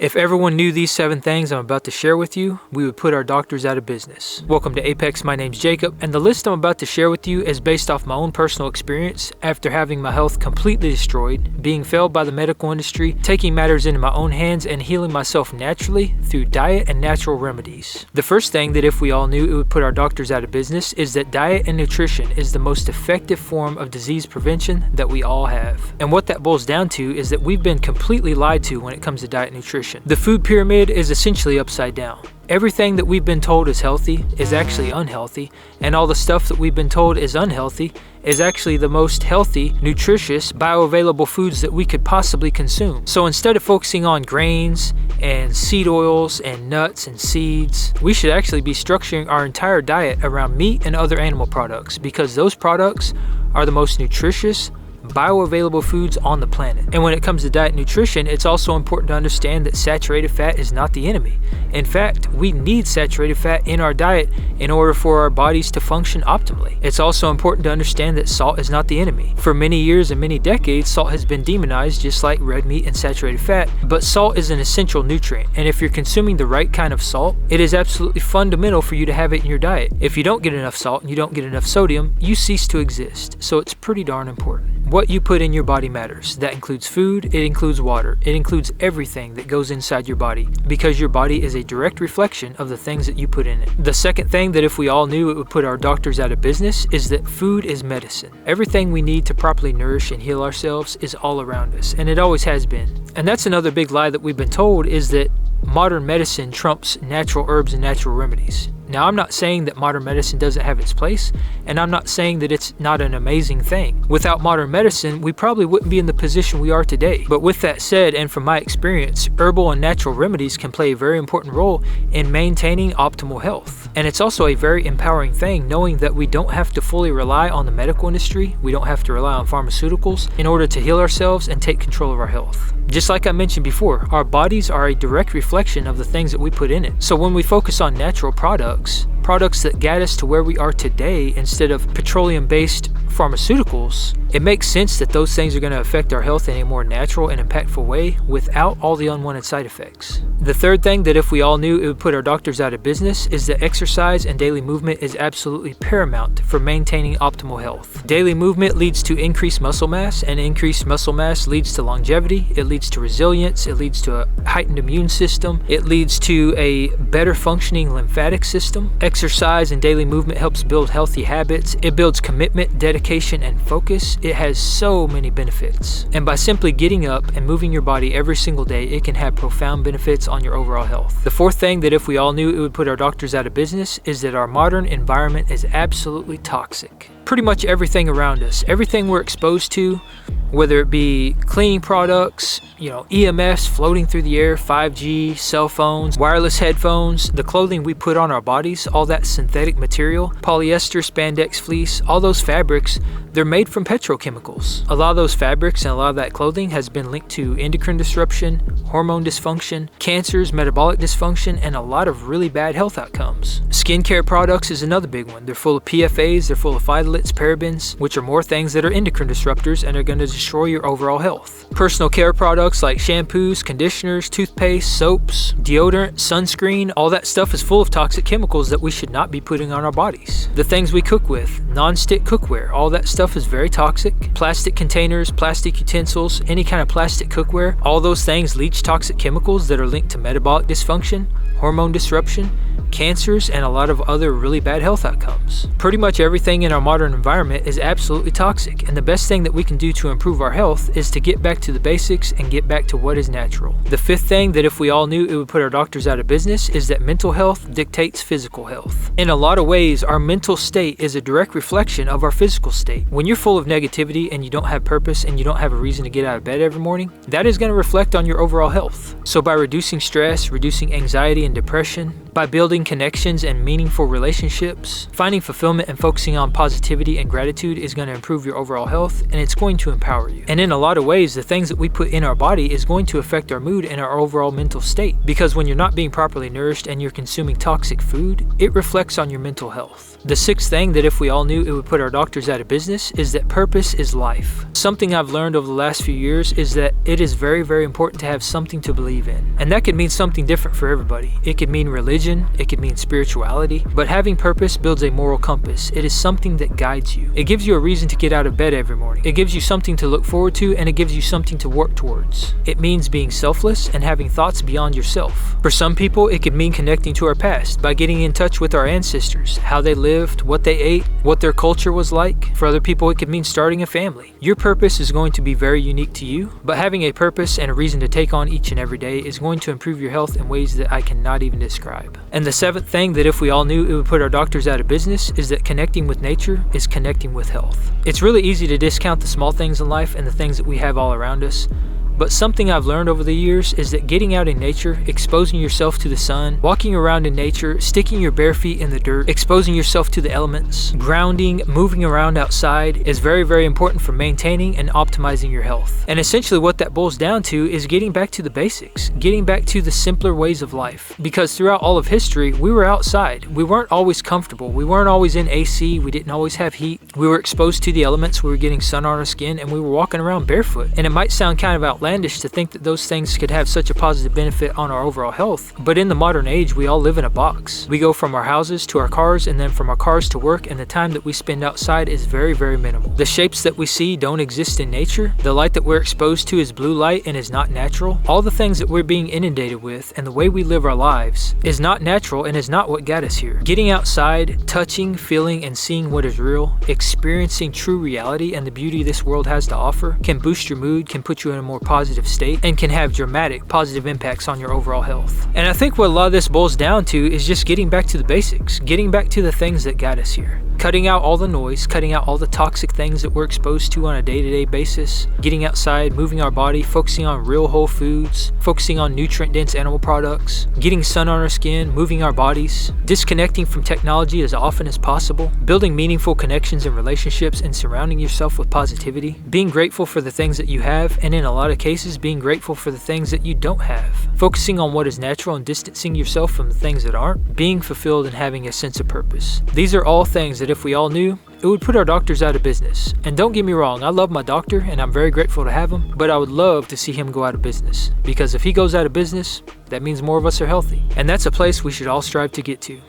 If everyone knew these 7 things I'm about to share with you, we would put our doctors out of business. Welcome to Apex, my name's Jacob, and the list I'm about to share with you is based off my own personal experience after having my health completely destroyed, being failed by the medical industry, taking matters into my own hands, and healing myself naturally through diet and natural remedies. The first thing that if we all knew it would put our doctors out of business is that diet and nutrition is the most effective form of disease prevention that we all have. And what that boils down to is that we've been completely lied to when it comes to diet and nutrition. The food pyramid is essentially upside down. Everything that we've been told is healthy is actually unhealthy, and all the stuff that we've been told is unhealthy is actually the most healthy, nutritious, bioavailable foods that we could possibly consume. So instead of focusing on grains and seed oils and nuts and seeds, we should actually be structuring our entire diet around meat and other animal products, because those products are the most nutritious, bioavailable foods on the planet. And when it comes to diet and nutrition, it's also important to understand that saturated fat is not the enemy. In fact, we need saturated fat in our diet in order for our bodies to function optimally. It's also important to understand that salt is not the enemy. For many years and many decades, salt has been demonized just like red meat and saturated fat, but salt is an essential nutrient, and if you're consuming the right kind of salt, it is absolutely fundamental for you to have it in your diet. If you don't get enough salt and you don't get enough sodium, you cease to exist. So it's pretty darn important. What you put in your body matters. That includes food, it includes water, it includes everything that goes inside your body, because your body is a direct reflection of the things that you put in it. The second thing that if we all knew it would put our doctors out of business is that food is medicine. Everything we need to properly nourish and heal ourselves is all around us, and it always has been. And that's another big lie that we've been told, is that modern medicine trumps natural herbs and natural remedies. Now, I'm not saying that modern medicine doesn't have its place, and I'm not saying that it's not an amazing thing. Without modern medicine, we probably wouldn't be in the position we are today. But with that said, and from my experience, herbal and natural remedies can play a very important role in maintaining optimal health. And it's also a very empowering thing knowing that we don't have to fully rely on the medical industry, we don't have to rely on pharmaceuticals in order to heal ourselves and take control of our health. Just like I mentioned before, our bodies are a direct reflection of the things that we put in it. So when we focus on natural products that guide us to where we are today instead of petroleum-based pharmaceuticals, it makes sense that those things are going to affect our health in a more natural and impactful way without all the unwanted side effects. The third thing that if we all knew it would put our doctors out of business is that exercise and daily movement is absolutely paramount for maintaining optimal health. Daily movement leads to increased muscle mass, and increased muscle mass leads to longevity, it leads to resilience, it leads to a heightened immune system, it leads to a better functioning lymphatic system. Exercise and daily movement helps build healthy habits, it builds commitment, dedication, and focus. It has so many benefits. And by simply getting up and moving your body every single day, it can have profound benefits on your overall health. The fourth thing that if we all knew it would put our doctors out of business is that our modern environment is absolutely toxic. Pretty much everything around us, everything we're exposed to, whether it be cleaning products, EMFs floating through the air, 5G, cell phones, wireless headphones, the clothing we put on our bodies, all that synthetic material, polyester, spandex, fleece, all those fabrics, they're made from petrochemicals. A lot of those fabrics and a lot of that clothing has been linked to endocrine disruption, hormone dysfunction, cancers, metabolic dysfunction, and a lot of really bad health outcomes. Skincare products is another big one. They're full of PFAs, they're full of phthalates, parabens, which are more things that are endocrine disruptors and are going to destroy your overall health. Personal care products like shampoos, conditioners, toothpaste, soaps, deodorant, sunscreen, all that stuff is full of toxic chemicals that we should not be putting on our bodies. The things we cook with, non-stick cookware, all that stuff is very toxic. Plastic containers, plastic utensils, any kind of plastic cookware, all those things leach toxic chemicals that are linked to metabolic dysfunction, hormone disruption, cancers, and a lot of other really bad health outcomes. Pretty much everything in our modern environment is absolutely toxic, and the best thing that we can do to improve our health is to get back to the basics and get back to what is natural. The fifth thing that if we all knew it would put our doctors out of business is that mental health dictates physical health. In a lot of ways, our mental state is a direct reflection of our physical state. When you're full of negativity and you don't have purpose and you don't have a reason to get out of bed every morning, that is going to reflect on your overall health. So by reducing stress, reducing anxiety and depression, by building connections and meaningful relationships, finding fulfillment and focusing on positivity and gratitude is going to improve your overall health, and it's going to empower you. And in a lot of ways, the things that we put in our body is going to affect our mood and our overall mental state, because when you're not being properly nourished and you're consuming toxic food, it it reflects on your mental health. The sixth thing that if we all knew it would put our doctors out of business is that purpose is life. Something I've learned over the last few years is that it is very, very important to have something to believe in. And that could mean something different for everybody. It could mean religion, it could mean spirituality, but having purpose builds a moral compass. It is something that guides you. It gives you a reason to get out of bed every morning. It gives you something to look forward to, and it gives you something to work towards. It means being selfless and having thoughts beyond yourself. For some people, it could mean connecting to our past by getting in touch with our ancestors, how they lived, what they ate, what their culture was like. For other people, it could mean starting a family. Your purpose is going to be very unique to you, but having a purpose and a reason to take on each and every day is going to improve your health in ways that I cannot even describe. And the seventh thing that if we all knew it would put our doctors out of business is that connecting with nature is connecting with health. It's really easy to discount the small things in life and the things that we have all around us. But something I've learned over the years is that getting out in nature, exposing yourself to the sun, walking around in nature, sticking your bare feet in the dirt, exposing yourself to the elements, grounding, moving around outside is very, very important for maintaining and optimizing your health. And essentially what that boils down to is getting back to the basics, getting back to the simpler ways of life. Because throughout all of history, we were outside. We weren't always comfortable. We weren't always in AC. We didn't always have heat. We were exposed to the elements. We were getting sun on our skin, and we were walking around barefoot. And it might sound kind of outlandish to think that those things could have such a positive benefit on our overall health, but in the modern age we all live in a box. We go from our houses to our cars, and then from our cars to work, and the time that we spend outside is very, very minimal. The shapes that we see don't exist in nature. The light that we're exposed to is blue light and is not natural. All the things that we're being inundated with and the way we live our lives is not natural and is not what got us here. Getting outside, touching, feeling, and seeing what is real, experiencing true reality and the beauty this world has to offer can boost your mood, can put you in a more positive state, and can have dramatic positive impacts on your overall health. And I think what a lot of this boils down to is just getting back to the basics, getting back to the things that got us here. Cutting out all the noise, cutting out all the toxic things that we're exposed to on a day-to-day basis, getting outside, moving our body, focusing on real whole foods, focusing on nutrient-dense animal products, getting sun on our skin, moving our bodies, disconnecting from technology as often as possible, building meaningful connections and relationships, and surrounding yourself with positivity, being grateful for the things that you have, and in a lot of cases, being grateful for the things that you don't have, focusing on what is natural and distancing yourself from the things that aren't, being fulfilled and having a sense of purpose. These are all things that if we all knew, it would put our doctors out of business. And don't get me wrong, I love my doctor and I'm very grateful to have him, but I would love to see him go out of business. Because if he goes out of business, that means more of us are healthy. And that's a place we should all strive to get to.